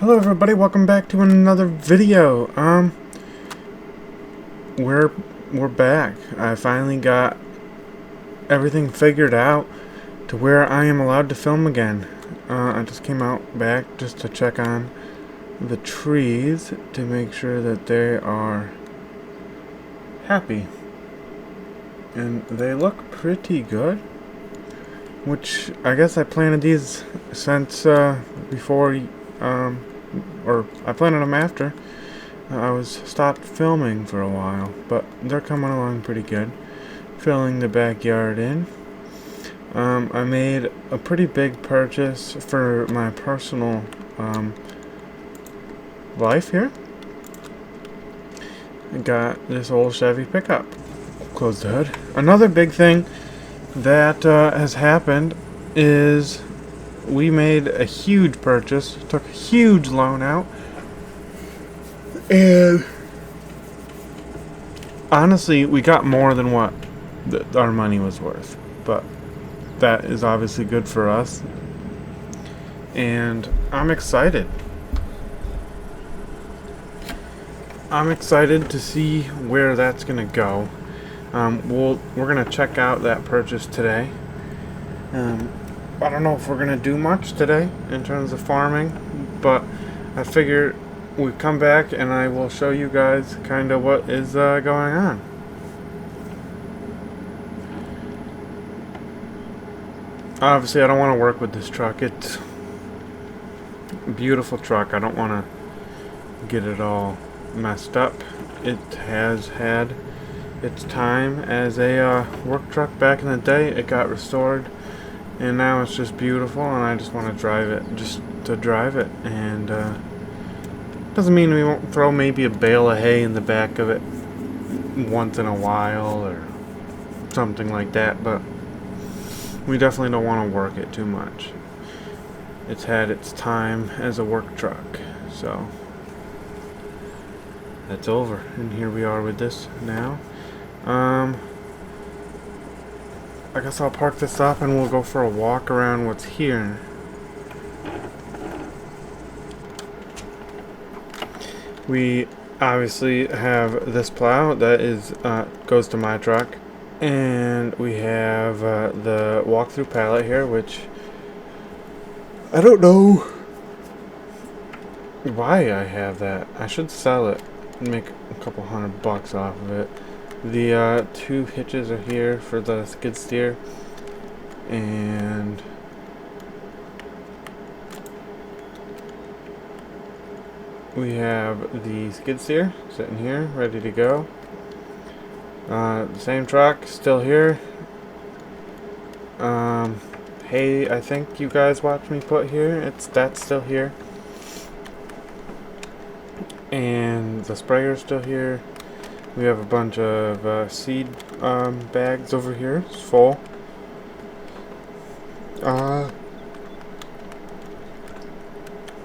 Hello everybody, welcome back to another video. We're back. I finally got everything figured out to where I am allowed to film again. I just came out back just to check on the trees to make sure that they are happy. And they look pretty good. Which, I guess I planted these since before, or I planted them after I was stopped filming for a while, but they're coming along pretty good, filling the backyard in. I made a pretty big purchase for my personal life here. I got this old Chevy pickup. Close the hood. Another big thing that has happened is we made a huge purchase, took a huge loan out, and honestly, we got more than what our money was worth, but that is obviously good for us, and I'm excited. I'm excited to see where that's gonna go. We're gonna check out that purchase today. I don't know if we're gonna do much today in terms of farming, but I figure we come back and I will show you guys kind of what is going on. Obviously, I don't want to work with this truck. It's a beautiful truck. I don't want to get it all messed up. It has had its time as a work truck back in the day. It got restored, and now it's just beautiful, and I just want to drive it, just to drive it. And doesn't mean we won't throw maybe a bale of hay in the back of it once in a while or something like that, but we definitely don't want to work it too much. It's had its time as a work truck, so that's over, and here we are with this now. I guess I'll park this up and we'll go for a walk around what's here. We obviously have this plow that is goes to my truck, and we have the walkthrough pallet here, which I don't know why I have that. I should sell it and make a couple $100 off of it. The two hitches are here for the skid steer, and we have the skid steer sitting here ready to go. The same truck still here. Hay, I think you guys watched me put here, that's still here, and the sprayer's still here. We have a bunch of seed bags over here. It's full.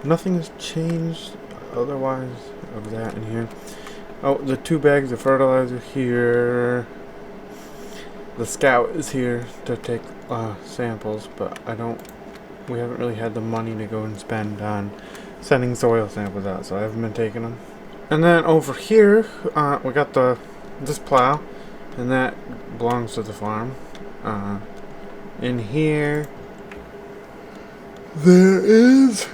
Nothing has changed otherwise of that in here. Oh, the 2 bags of fertilizer here. The Scout is here to take samples, but we haven't really had the money to go and spend on sending soil samples out, so I haven't been taking them. And then over here, we got this plow, and that belongs to the farm. In here, there is,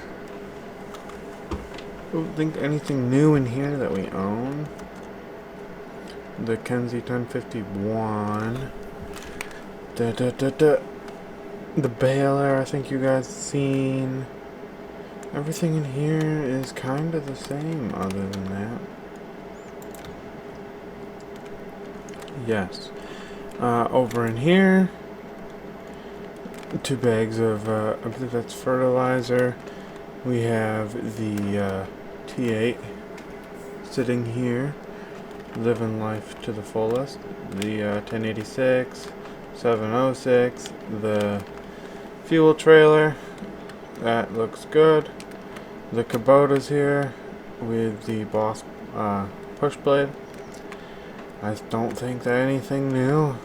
I don't think anything new in here that we own. The Kenzie 1051. The baler, I think you guys seen. Everything in here is kind of the same other than that. Yes. Over in here, 2 bags of, I believe that's fertilizer. We have the T8 sitting here, living life to the fullest. The 1086, 706, the fuel trailer, that looks good. The Kubota's here with the Boss push blade. I don't think that anything new.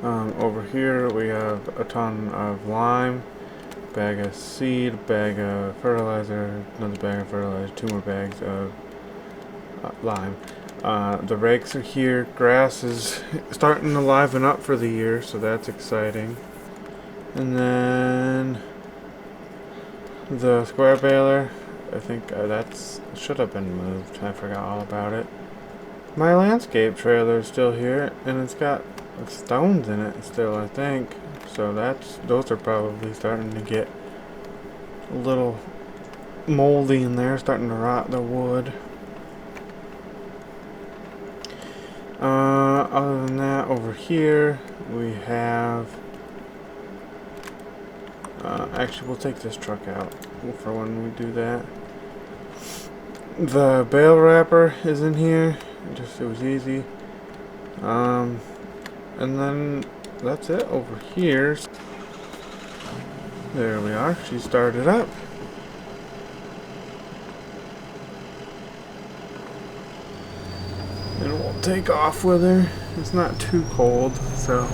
Over here we have a ton of lime, bag of seed, a bag of fertilizer, another bag of fertilizer, 2 more bags of lime. The rakes are here. Grass is starting to liven up for the year, so that's exciting. And then the square baler, I think that's should have been moved. I forgot all about it. My landscape trailer is still here, and it's got stones in it still, I think. So those are probably starting to get a little moldy in there, starting to rot the wood. Other than that, over here we have. Actually, we'll take this truck out for when we do that. The bale wrapper is in here. It was easy. And then that's it over here. There we are. She started up. And we'll take off with her. It's not too cold, so.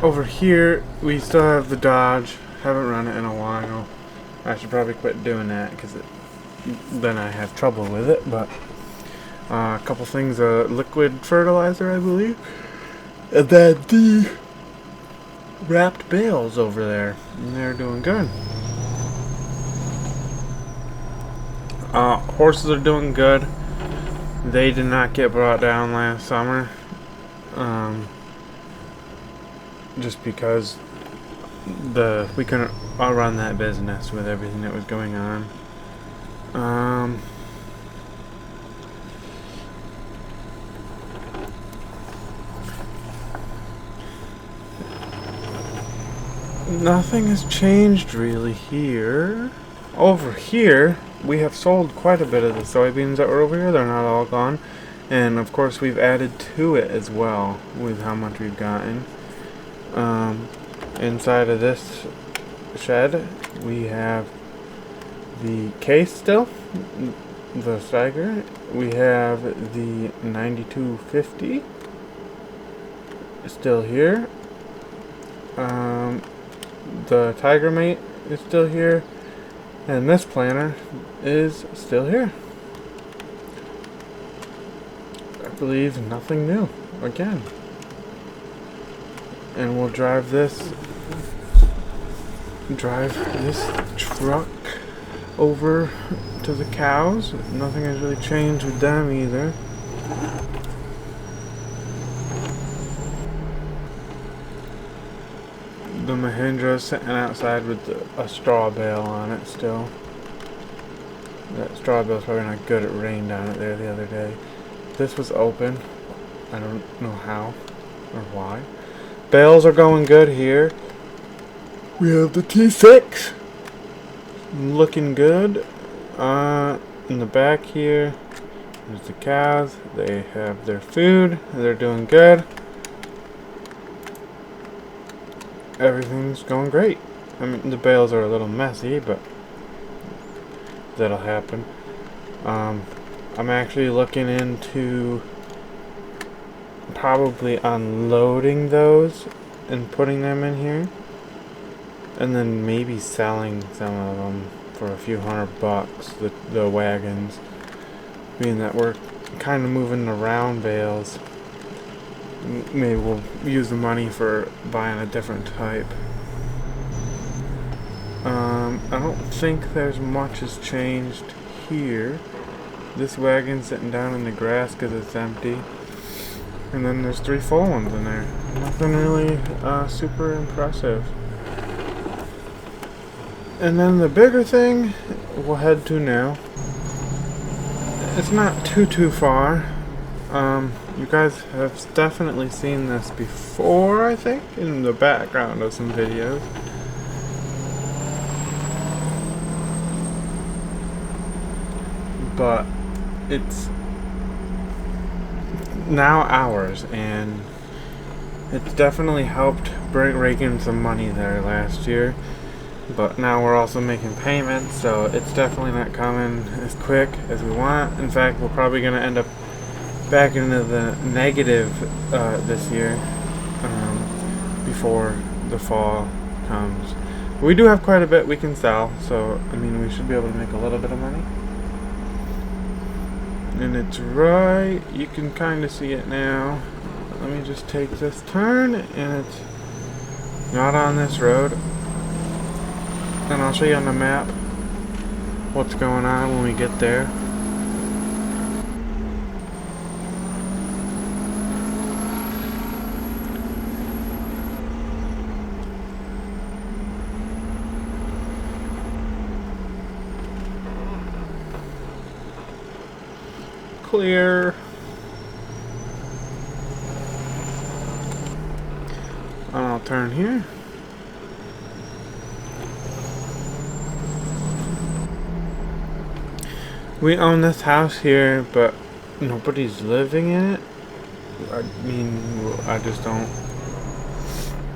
Over here, we still have the Dodge. Haven't run it in a while. I should probably quit doing that because then I have trouble with it. But a couple things: liquid fertilizer, I believe, and then the wrapped bales over there, and they're doing good. Horses are doing good. They did not get brought down last summer. Just because we couldn't run that business with everything that was going on. Nothing has changed really here. Over here, we have sold quite a bit of the soybeans that were over here. They're not all gone. And of course, we've added to it as well with how much we've gotten. Inside of this shed, we have the case still, the Steiger. We have the 9250 still here. The Tiger Mate is still here, and this planter is still here. I believe nothing new again. And we'll drive this truck over to the cows. Nothing has really changed with them either. The Mahindra is sitting outside with a straw bale on it still. That straw bale's probably not good. It rained on it there the other day. This was open. I don't know how or why. Bales are going good here. We have the T6 looking good. In the back here, there's the cows. They have their food. They're doing good. Everything's going great. I mean, the bales are a little messy, but that'll happen. I'm actually looking into probably unloading those and putting them in here, and then maybe selling some of them for a few $100. The wagons, being that we're kind of moving around bales. Maybe we'll use the money for buying a different type. I don't think there's much has changed here. This wagon's sitting down in the grass because it's empty. And then there's 3 full ones in there. Nothing really super impressive. And then the bigger thing we'll head to now. It's not too far. You guys have definitely seen this before, I think, in the background of some videos. But it's now ours, and it's definitely helped rake in some money there last year. But now we're also making payments, so it's definitely not coming as quick as we want. In fact, we're probably going to end up back into the negative this year before the fall comes. We do have quite a bit we can sell, so I mean we should be able to make a little bit of money. And it's right, you can kind of see it now. Let me just take this turn, and it's not on this road. And I'll show you on the map what's going on when we get there. Clear. And I'll turn here. We own this house here, but nobody's living in it. I mean, I just don't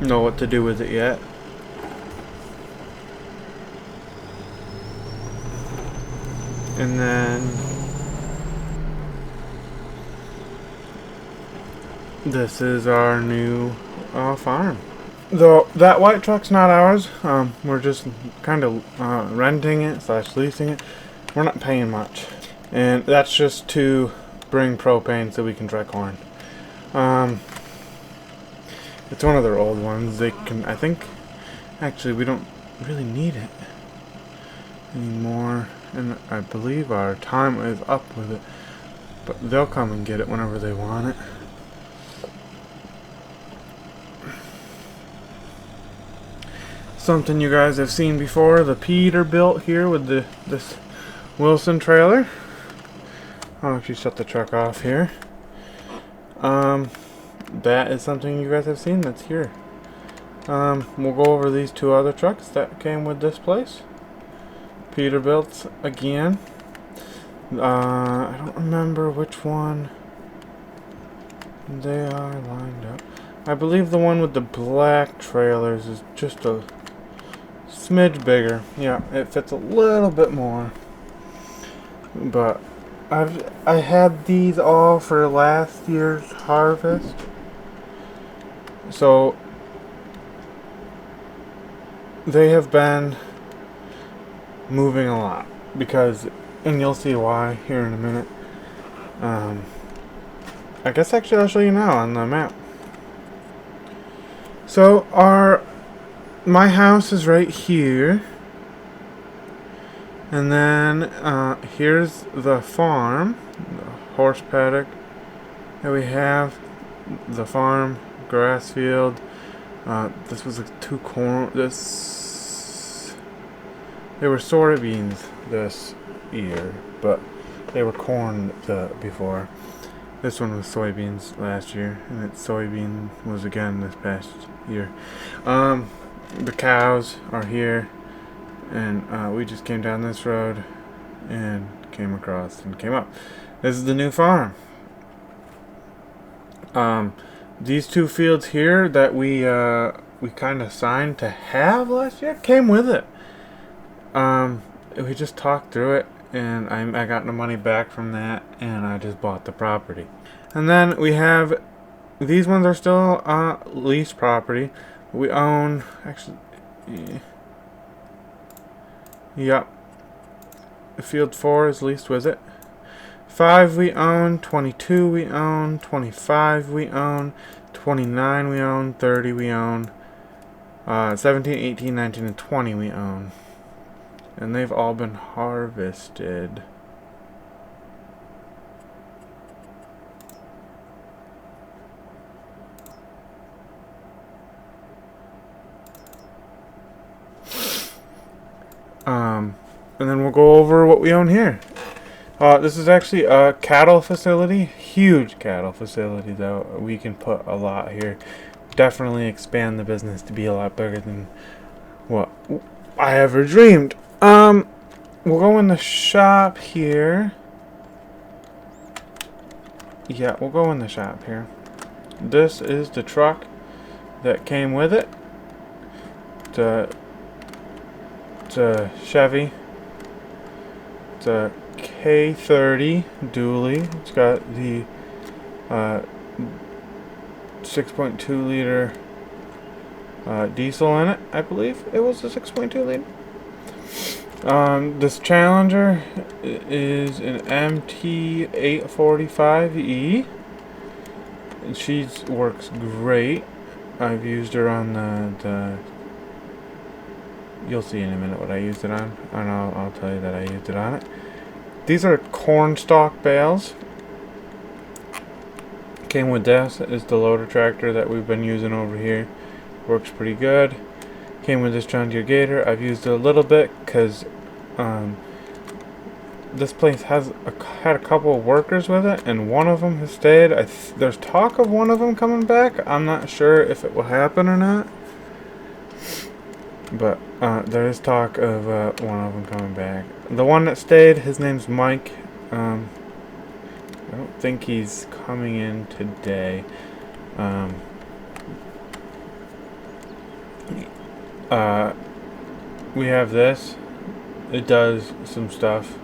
know what to do with it yet. And then this is our new farm. Though that white truck's not ours. We're just kind of renting it / leasing it. We're not paying much, and that's just to bring propane so we can dry corn. It's one of their old ones. They can, I think, actually we don't really need it anymore, and I believe our time is up with it, but they'll come and get it whenever they want it. Something you guys have seen before, the Peterbilt here with this Wilson trailer. I'll actually shut the truck off here. That is something you guys have seen that's here. We'll go over these two other trucks that came with this place. Peterbilts again. I don't remember which one they are lined up. I believe the one with the black trailers is just a smidge bigger. Yeah, it fits a little bit more. But I had these all for last year's harvest, so they have been moving a lot because, and you'll see why here in a minute. I guess actually I'll show you now on the map. So my house is right here. And then here's the farm, the horse paddock that we have, the farm, grass field. This was like two corn. They were soybeans this year, but they were corn before. This one was soybeans last year, and it's soybean was again this past year. The cows are here. And we just came down this road and came across and came up. This is the new farm. These two fields here that we kind of signed to have last year came with it. We just talked through it, and I got the money back from that, and I just bought the property. And then we have these ones are still lease property. We own actually. Yeah. Yep. Field 4 is leased with it. 5 we own, 22 we own, 25 we own, 29 we own, 30 we own, 17, 18, 19, and 20 we own. And they've all been harvested. And then we'll go over what we own here. This is actually a cattle facility. Huge cattle facility, though. We can put a lot here. Definitely expand the business to be a lot bigger than what I ever dreamed. We'll go in the shop here. Yeah, we'll go in the shop here. This is the truck that came with it. It's a Chevy. It's a K30 dually. It's got the 6.2 liter diesel in it. I believe it was a 6.2 liter. This Challenger is an MT845E. She works great. I've used her on the you'll see in a minute what I used it on, and I'll tell you that I used it on it. These are corn stalk bales. Came with this is the loader tractor that we've been using over here. Works pretty good. Came with this John Deere Gator. I've used it a little bit because this place had a couple of workers with it, and one of them has stayed. There's talk of one of them coming back. I'm not sure if it will happen or not, but there is talk of one of them coming back. The one that stayed, his name's Mike. I don't think he's coming in today. We have this. It does some stuff.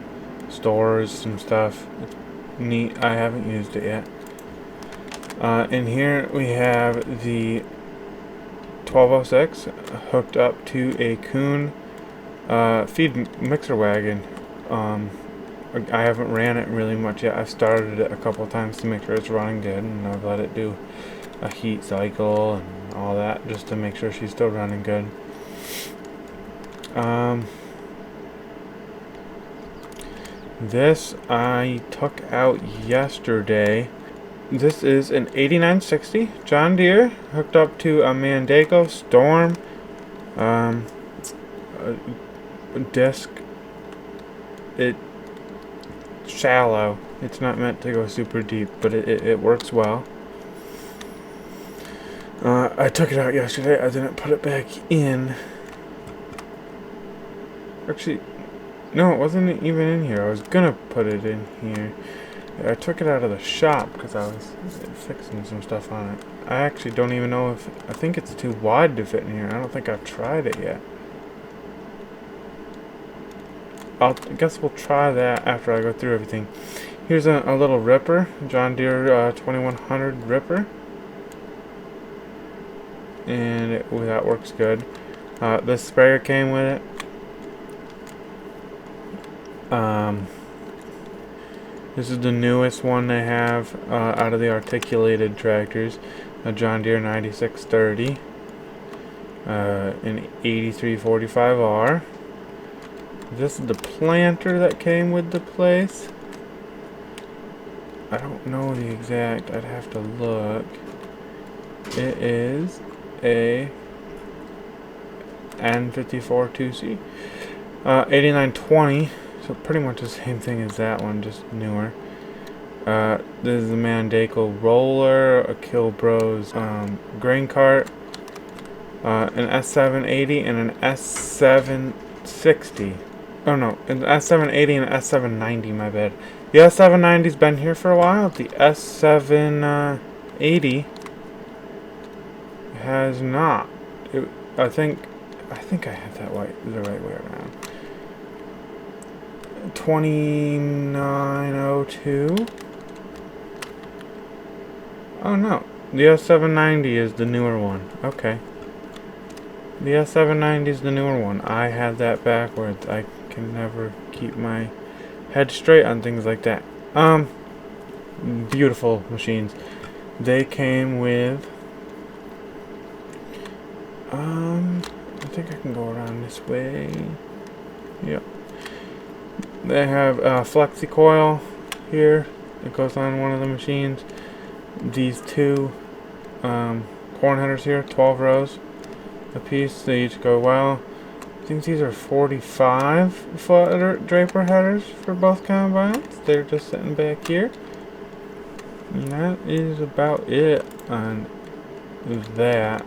Stores some stuff. It's neat. I haven't used it yet. In here we have the 1206 hooked up to a Kuhn feed mixer wagon. I haven't ran it really much yet. I've started it a couple times to make sure it's running good, and I've let it do a heat cycle and all that just to make sure she's still running good. This I took out yesterday. This is an 8960 John Deere hooked up to a Mandego Storm disc. It's shallow. It's not meant to go super deep, but it works well. I took it out yesterday. I didn't put it back in. Actually, no, it wasn't even in here. I was gonna put it in here. I took it out of the shop because I was fixing some stuff on it. I actually don't even know if... I think it's too wide to fit in here. I don't think I've tried it yet. I guess we'll try that after I go through everything. Here's a little ripper. John Deere 2100 ripper. And that works good. This sprayer came with it. This is the newest one they have out of the articulated tractors, a John Deere 9630, an 8345R. This is the planter that came with the place. I don't know the exact, I'd have to look. It is a N54 2C, 8920. So pretty much the same thing as that one, just newer. This is the Mandego roller, a Kilbros grain cart, an S780 and an S760. Oh no, an S780 and an S790, my bad. The S790's been here for a while. The S780 has not. I think I have that the right way around. 2902. Oh no, the S790 is the newer one. Okay. The S790 is the newer one. I had that backwards. I can never keep my head straight on things like that. Beautiful machines. They came with I think I can go around this way. Yep. They have a flexi coil here. It goes on one of the machines. These two corn headers here, 12 rows a piece. They each go well. I think these are 45 foot draper headers for both combines. They're just sitting back here. And that is about it on that.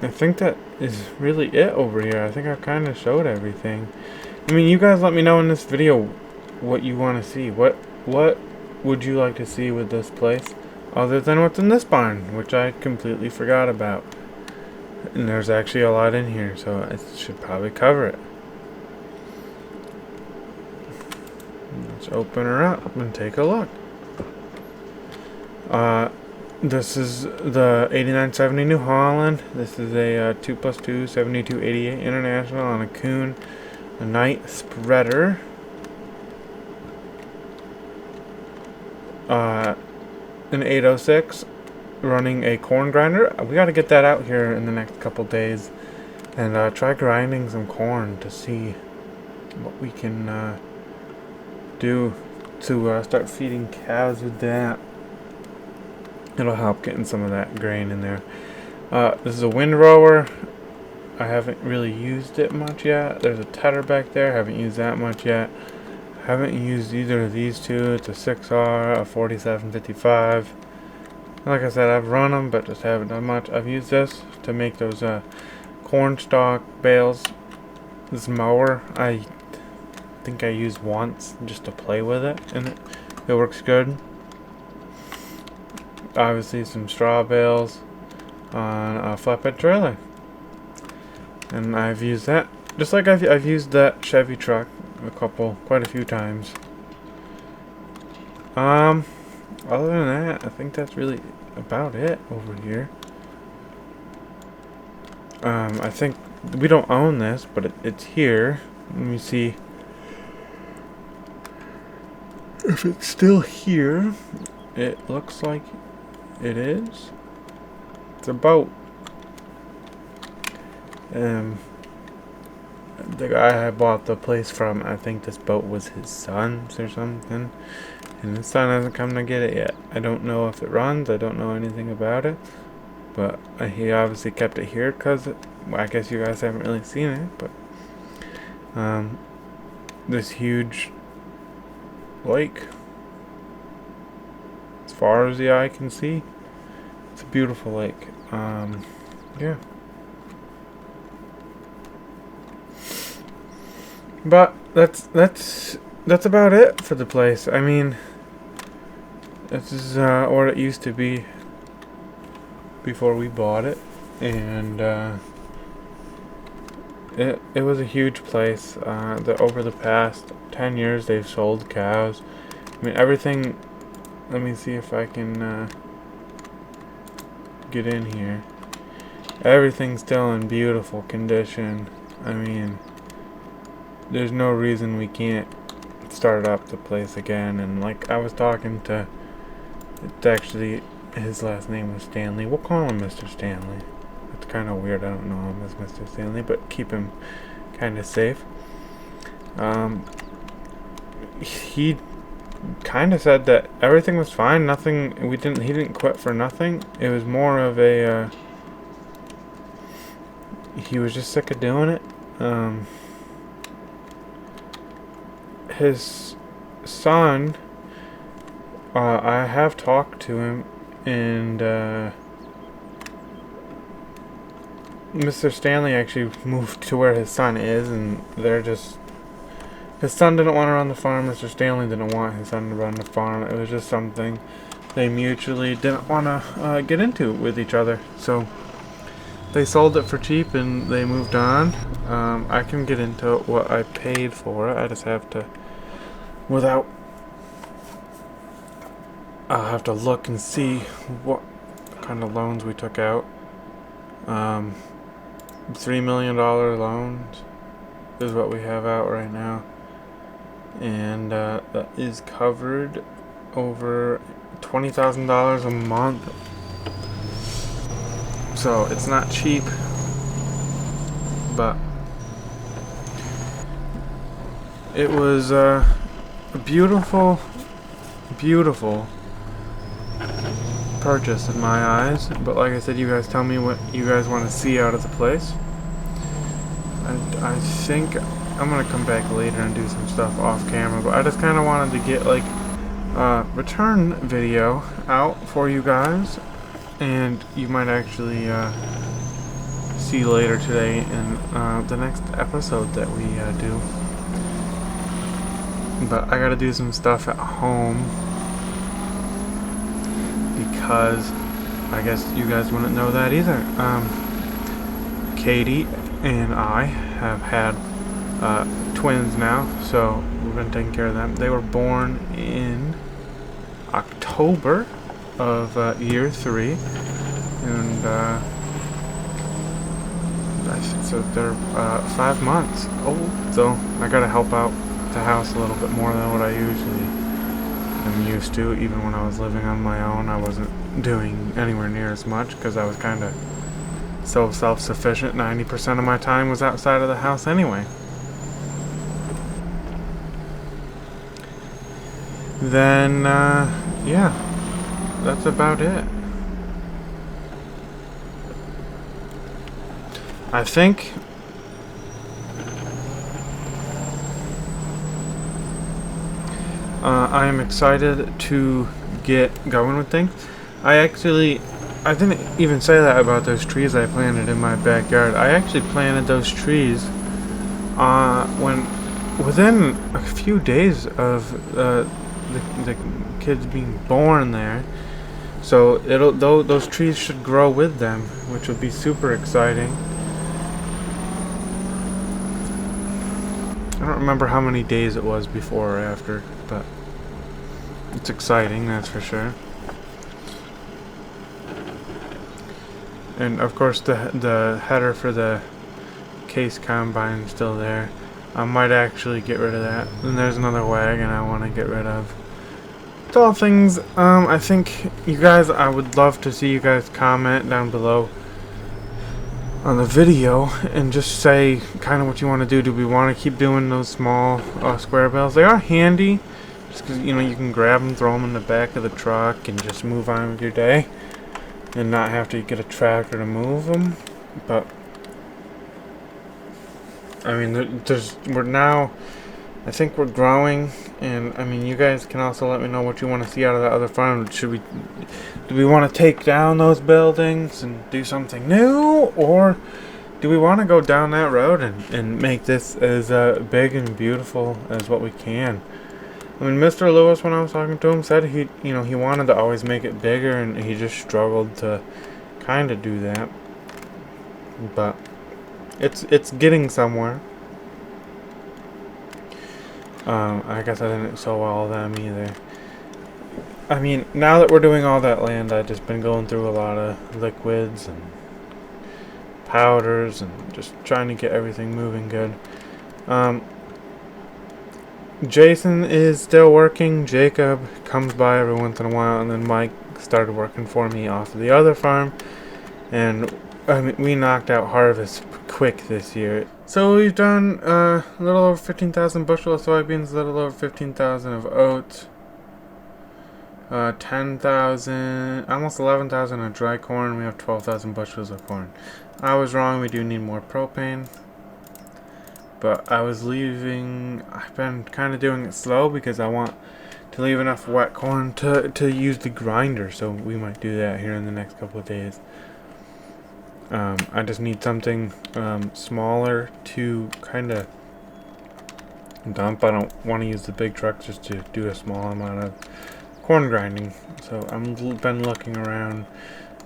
I think that is really it over here. I think I've kind of showed everything. I mean, you guys let me know in this video what you want to see. What would you like to see with this place other than what's in this barn, which I completely forgot about. And there's actually a lot in here, so I should probably cover it. Let's open her up and take a look. This is the 8970 New Holland. This is a 2+2 7288 International on a Coon, a night spreader. An 806 running a corn grinder. We got to get that out here in the next couple days and try grinding some corn to see what we can do to start feeding cows with that. It'll help getting some of that grain in there. This is a windrower. I haven't really used it much yet. There's a tedder back there. Haven't used that much yet. Haven't used either of these two. It's a 6R, a 4755. Like I said, I've run them, but just haven't done much. I've used this to make those corn stalk bales. This mower, I think I used once just to play with it, and it works good. Obviously, some straw bales on a flatbed trailer, and I've used that just like I've used that Chevy truck quite a few times. Other than that, I think that's really about it over here. I think we don't own this, but it's here. Let me see if it's still here. It looks like it is. It's a boat. The guy I bought the place from, I think this boat was his son's or something, and his son hasn't come to get it yet. I don't know if it runs. I don't know anything about it, but he obviously kept it here because I guess you guys haven't really seen it. But this huge lake, as far as the eye can see, it's a beautiful lake. Yeah. But that's about it for the place. I mean, this is what it used to be before we bought it, and it was a huge place. Over the past 10 years, they've sold cows. I mean, everything. Let me see if I can get in here. Everything's still in beautiful condition. I mean, there's no reason we can't start up the place again. And like I was talking to, it's actually, his last name was Stanley. We'll call him Mr. Stanley. It's kind of weird. I don't know him as Mr. Stanley, but keep him kind of safe. He kind of said that everything was fine. He didn't quit for nothing. It was more of a, he was just sick of doing it. His son, I have talked to him, and Mr. Stanley actually moved to where his son is, and his son didn't want to run the farm. Mr. Stanley didn't want his son to run the farm. It was just something they mutually didn't want to get into with each other. So they sold it for cheap and they moved on. I can get into what I paid for it. I just have to, I'll have to look and see what kind of loans we took out. $3 million loans is what we have out right now. And that is covered over $20,000 a month. So it's not cheap, but it was a beautiful purchase in my eyes. But like I said, you guys tell me what you guys want to see out of the place. I think I'm gonna come back later and do some stuff off camera, but I just kind of wanted to get like a return video out for you guys, and you might actually see later today in the next episode that we do. But I gotta do some stuff at home because I guess you guys wouldn't know that either. Katie and I have had twins now, so we've been taking care of them. They were born in October of year 3, and so they're 5 months old. So I gotta help out the house a little bit more than what I usually am used to. Even when I was living on my own, I wasn't doing anywhere near as much because I was kind of so self-sufficient. 90% of my time was outside of the house anyway. Then, yeah, that's about it. I think I am excited to get going with things. I didn't even say that about those trees I planted in my backyard. I actually planted those trees when within a few days of the kids being born there. So those trees should grow with them, which would be super exciting. I don't remember how many days it was before or after, but it's exciting, that's for sure. And of course the header for the case combine is still there. I might actually get rid of that. And there's another wagon I want to get rid of. It's all things, I think you guys, I would love to see you guys comment down below on the video and just say kind of what you want to do. Do we want to keep doing those small square bales? They are handy just because, you know, you can grab them, throw them in the back of the truck and just move on with your day and not have to get a tractor to move them. But I mean, I think we're growing, and I mean, you guys can also let me know what you want to see out of that other farm. Do we want to take down those buildings and do something new, or do we want to go down that road and make this as big and beautiful as what we can? I mean, Mr. Lewis, when I was talking to him, said he wanted to always make it bigger, and he just struggled to kind of do that. But it's getting somewhere. I guess I didn't sow all of them either. I mean, now that we're doing all that land, I've just been going through a lot of liquids and powders and just trying to get everything moving good. Jason is still working. Jacob comes by every once in a while, and then Mike started working for me off of the other farm, and I mean, we knocked out harvest quick this year. So we've done a little over 15,000 bushels of soybeans, a little over 15,000 of oats, 10,000, almost 11,000 of dry corn. We have 12,000 bushels of corn. I was wrong. We do need more propane. But I've been kind of doing it slow because I want to leave enough wet corn to use the grinder. So we might do that here in the next couple of days. I just need something smaller to kind of dump. I don't want to use the big truck just to do a small amount of corn grinding. So I've been looking around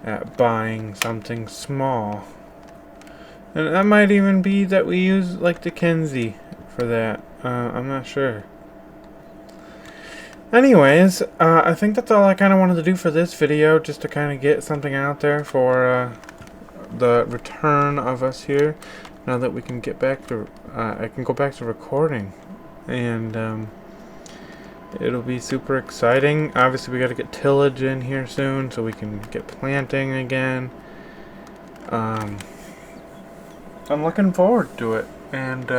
at buying something small. And that might even be that we use like the Kinsey for that. I'm not sure. Anyways, I think that's all I kind of wanted to do for this video, just to kind of get something out there for the return of us here. Now that we can get back to, I can go back to recording, and it'll be super exciting. Obviously, we got to get tillage in here soon so we can get planting again. I'm looking forward to it, and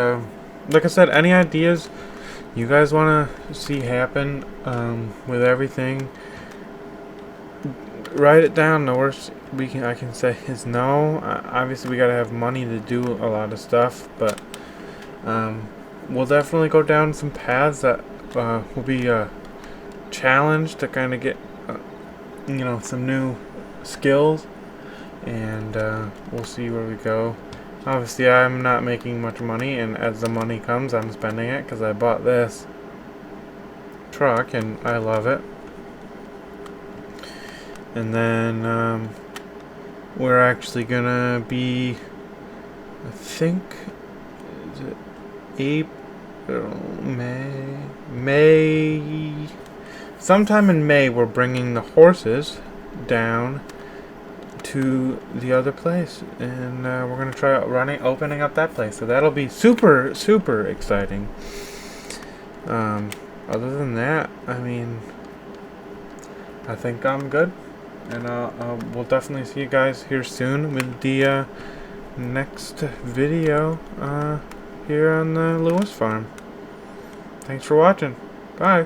like I said, any ideas you guys want to see happen with everything, write it down. The worst I can say is no. Obviously, we gotta have money to do a lot of stuff, but we'll definitely go down some paths that will be a challenge to kind of get some new skills, and we'll see where we go. Obviously, I'm not making much money, and as the money comes, I'm spending it because I bought this truck and I love it. And then we're actually gonna be, I think, is it April, May sometime in May, we're bringing the horses down to the other place, and we're gonna try opening up that place. So that'll be super, super exciting. Other than that, I mean, I think I'm good, and we'll definitely see you guys here soon with the next video here on the Lewis farm. Thanks for watching. Bye.